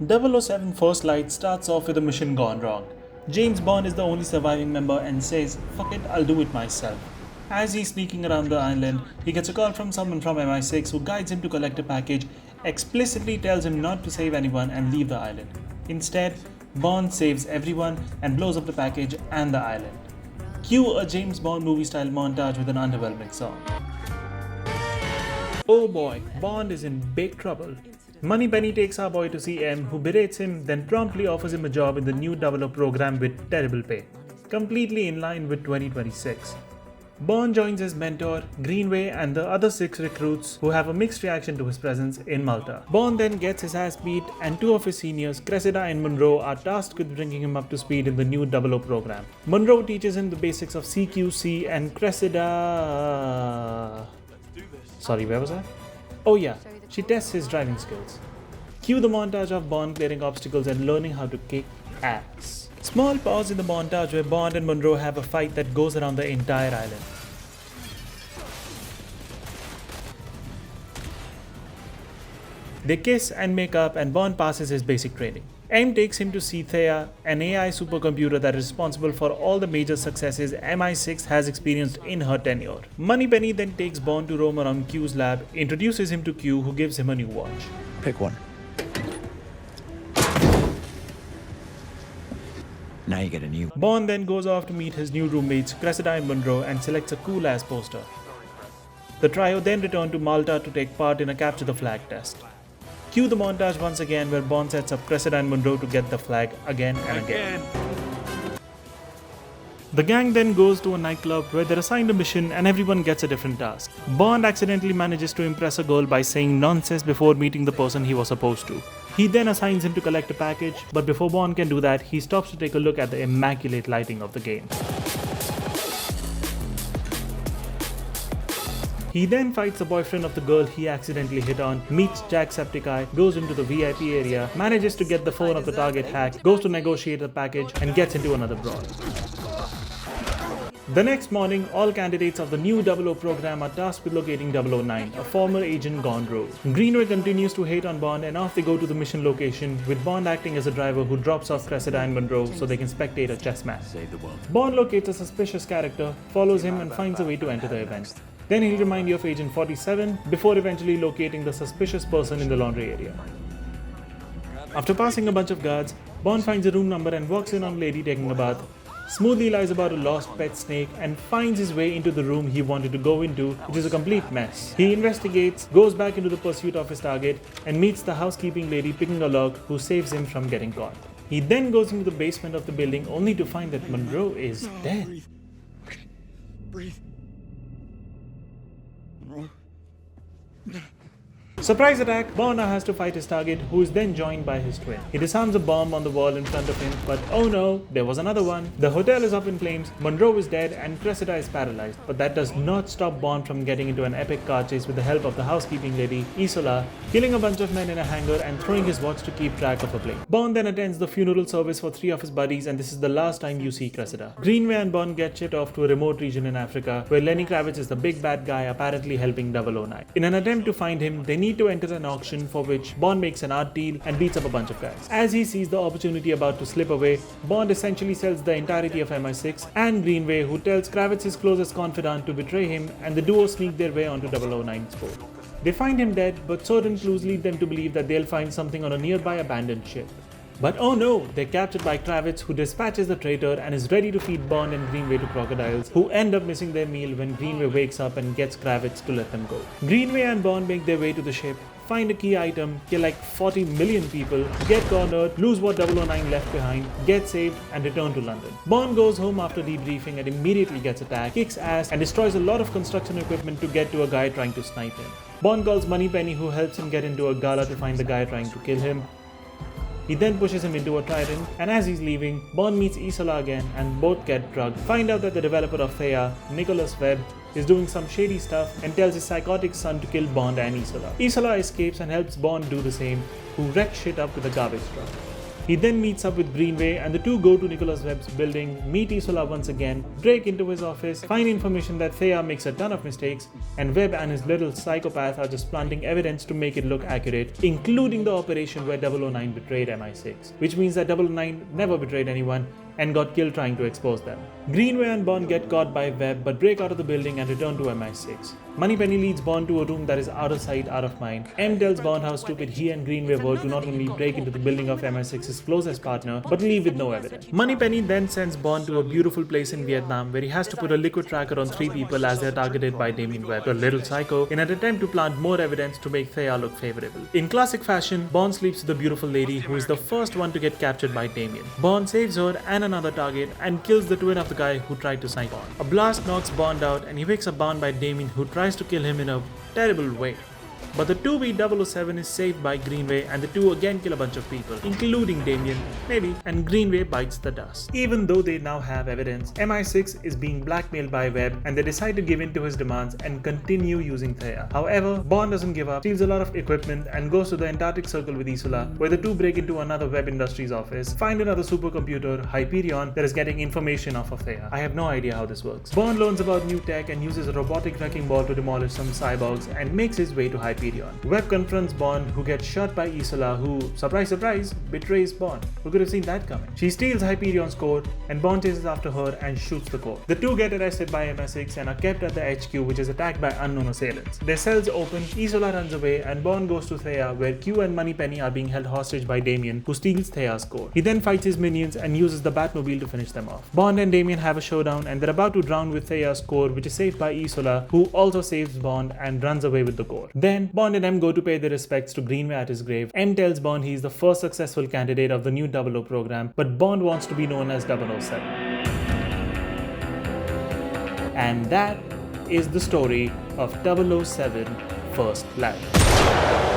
007 First Light starts off with a mission gone wrong. James Bond is the only surviving member and says, "Fuck it, I'll do it myself." As he's sneaking around the island, he gets a call from someone from MI6 who guides him to collect a package, explicitly tells him not to save anyone and leave the island. Instead, Bond saves everyone and blows up the package and the island. Cue a James Bond movie style montage with an underwhelming song. Oh boy, Bond is in big trouble. Moneypenny takes our boy to see M, who berates him, then promptly offers him a job in the new 00 program with terrible pay, completely in line with 2026. Bond joins his mentor, Greenway, and the other 6 recruits who have a mixed reaction to his presence in Malta. Bond then gets his ass beat, and 2 of his seniors, Cressida and Monroe, are tasked with bringing him up to speed in the new 00 program. Monroe teaches him the basics of CQC, and Cressida... Sorry, where was I? Oh yeah, she tests his driving skills. Cue the montage of Bond clearing obstacles and learning how to kick ass. Small pause in the montage where Bond and Monroe have a fight that goes around the entire island. They kiss and make up, and Bond passes his basic training. M takes him to see Thea, an AI supercomputer that is responsible for all the major successes MI6 has experienced in her tenure. Moneypenny then takes Bond to roam around Q's lab, introduces him to Q, who gives him a new watch. Pick one. Now you get a new. Bond then goes off to meet his new roommates Cressida and Monroe and selects a cool-ass poster. The trio then return to Malta to take part in a capture the flag test. Cue the montage once again where Bond sets up Cressida and Monroe to get the flag again and again. The gang then goes to a nightclub where they're assigned a mission and everyone gets a different task. Bond accidentally manages to impress a girl by saying nonsense before meeting the person he was supposed to. He then assigns him to collect a package, but before Bond can do that, he stops to take a look at the immaculate lighting of the game. He then fights the boyfriend of the girl he accidentally hit on, meets Jacksepticeye, goes into the VIP area, manages to get the phone of the target hacked, goes to negotiate the package, and gets into another brawl. The next morning, all candidates of the new 00 program are tasked with locating 009, a former agent gone rogue. Greenway continues to hate on Bond, and off they go to the mission location, with Bond acting as a driver who drops off Cressida and Monroe so they can spectate a chess match. Bond locates a suspicious character, follows him, and finds a way to enter the event. Then he'll remind you of Agent 47 before eventually locating the suspicious person in the laundry area. After passing a bunch of guards, Bond finds a room number and walks in on a lady taking a bath, smoothly lies about a lost pet snake, and finds his way into the room he wanted to go into, which is a complete mess. He investigates, goes back into the pursuit of his target, and meets the housekeeping lady picking a lock who saves him from getting caught. He then goes into the basement of the building only to find that Monroe is dead. Breathe. Surprise attack! Bond now has to fight his target, who is then joined by his twin. He disarms a bomb on the wall in front of him, but oh no, there was another one. The hotel is up in flames, Monroe is dead, and Cressida is paralyzed. But that does not stop Bond from getting into an epic car chase with the help of the housekeeping lady, Isola, killing a bunch of men in a hangar and throwing his watch to keep track of a plane. Bond then attends the funeral service for 3 of his buddies, and this is the last time you see Cressida. Greenway and Bond get shipped off to a remote region in Africa, where Lenny Kravitz is the big bad guy apparently helping 009. In an attempt to find him, they need to enter an auction for which Bond makes an art deal and beats up a bunch of guys. As he sees the opportunity about to slip away, Bond essentially sells the entirety of MI6 and Greenway, who tells Kravitz his closest confidant to betray him, and the duo sneak their way onto 009's boat. They find him dead, but certain clues lead them to believe that they'll find something on a nearby abandoned ship. But oh no, they're captured by Kravitz, who dispatches the traitor and is ready to feed Bond and Greenway to crocodiles, who end up missing their meal when Greenway wakes up and gets Kravitz to let them go. Greenway and Bond make their way to the ship, find a key item, kill like 40 million people, get cornered, lose what 009 left behind, get saved, and return to London. Bond goes home after debriefing and immediately gets attacked, kicks ass, and destroys a lot of construction equipment to get to a guy trying to snipe him. Bond calls Moneypenny, who helps him get into a gala to find the guy trying to kill him. He then pushes him into a trident, and as he's leaving, Bond meets Isola again and both get drugged. Find out that the developer of Thea, Nicholas Webb, is doing some shady stuff and tells his psychotic son to kill Bond and Isola. Isola escapes and helps Bond do the same, who wrecks shit up with a garbage truck. He then meets up with Greenway and the two go to Nicholas Webb's building, meet Isola once again, break into his office, find information that Thea makes a ton of mistakes, and Webb and his little psychopath are just planting evidence to make it look accurate, including the operation where 009 betrayed MI6, which means that 009 never betrayed anyone and got killed trying to expose them. Greenway and Bond get caught by Webb but break out of the building and return to MI6. Moneypenny leads Bond to a room that is out of sight, out of mind. M tells Bond how stupid he and Greenway were to not only break into the building of MI6's closest partner, but leave with no evidence. Moneypenny then sends Bond to a beautiful place in Vietnam where he has to put a liquid tracker on 3 people as they are targeted by Damien Webb, a little psycho, in an attempt to plant more evidence to make Thea look favorable. In classic fashion, Bond sleeps with the beautiful lady who is the first one to get captured by Damien. Bond saves her and another target and kills the twin of the guy who tried to snipe Bond. A blast knocks Bond out and he wakes up bound by Damien, who tries to kill him in a terrible way. But the 2B007 is saved by Greenway and the two again kill a bunch of people, including Damien, maybe, and Greenway bites the dust. Even though they now have evidence, MI6 is being blackmailed by Webb and they decide to give in to his demands and continue using Thea. However, Bond doesn't give up, steals a lot of equipment and goes to the Antarctic Circle with Isola, where the two break into another Webb Industries office, find another supercomputer, Hyperion, that is getting information off of Thea. I have no idea how this works. Bond learns about new tech and uses a robotic wrecking ball to demolish some cyborgs and makes his way to Hyperion. Webb confronts Bond, who gets shot by Isola, who, surprise surprise, betrays Bond. Who could have seen that coming? She steals Hyperion's core and Bond chases after her and shoots the core. The two get arrested by MI6 and are kept at the HQ, which is attacked by unknown assailants. Their cells open, Isola runs away and Bond goes to Thea, where Q and Moneypenny are being held hostage by Damien, who steals Thea's core. He then fights his minions and uses the Batmobile to finish them off. Bond and Damien have a showdown and they're about to drown with Thea's core, which is saved by Isola, who also saves Bond and runs away with the core. Then Bond and M go to pay their respects to Greenway at his grave. M tells Bond he is the first successful candidate of the new 00 program, but Bond wants to be known as 007. And that is the story of 007 First Light.